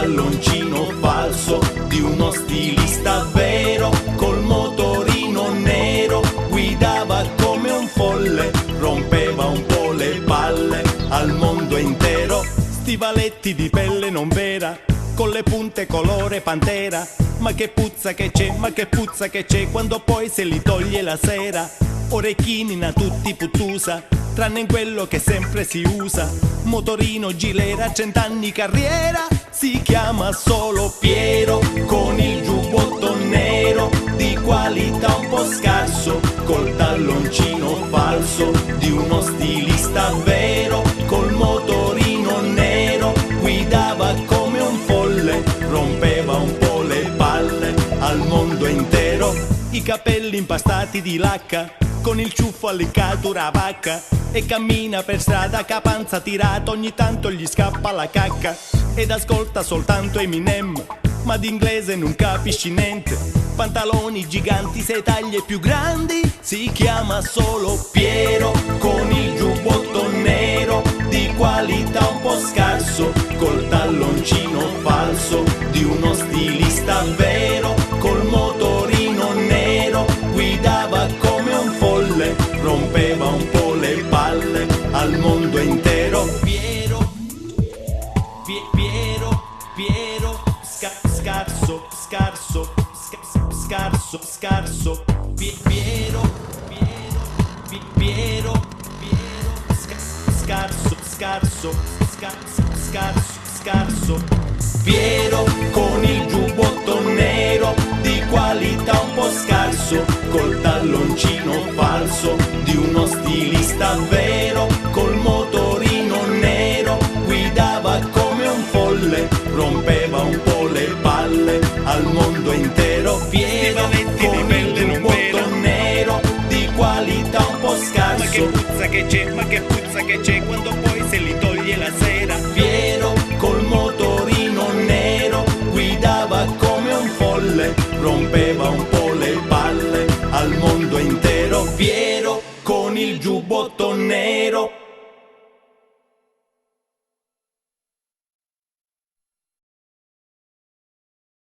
talloncino falso di uno stilista vero, col motorino nero, guidava come un folle, rompeva un po' le palle al mondo intero. Stivaletti di pelle non vera, con le punte colore pantera, ma che puzza che c'è, ma che puzza che c'è quando poi se li toglie la sera. Orecchini na tutti puttusa, tranne in quello che sempre si usa. Motorino gilera, 100 anni carriera, si chiama solo Piero, con il giubbotto nero di qualità un po' scarso, col talloncino falso di uno stilista vero, col motorino nero, guidava come un folle, rompeva un po' le palle al mondo intero. I capelli impastati di lacca, con il ciuffo alliccatura a vacca, e cammina per strada ca panza tirata, ogni tanto gli scappa la cacca, ed ascolta soltanto Eminem, ma d'inglese non capisci niente. Pantaloni giganti, sei taglie più grandi, si chiama solo Piero, con il giubbotto nero di qualità un po' scarso, col talloncino falso di uno stilista vero, col motorino nero, guidava come un folle, rompeva un po' le palle al mondo intero. Piero, Piero, Piero, scarso, scarso, scarso, scarso, Piero, Piero, Piero, scarso, scarso, scarso, scarso, Piero, con il giubbotto nero di qualità un po' scarso, col talloncino falso di uno stilista vero, col motorino nero, guidava come un folle, rompeva un po' le palle al mondo intero. Piero, con il giubbotto nero di qualità un po' scarso, ma che puzza che c'è, ma che puzza che c'è quando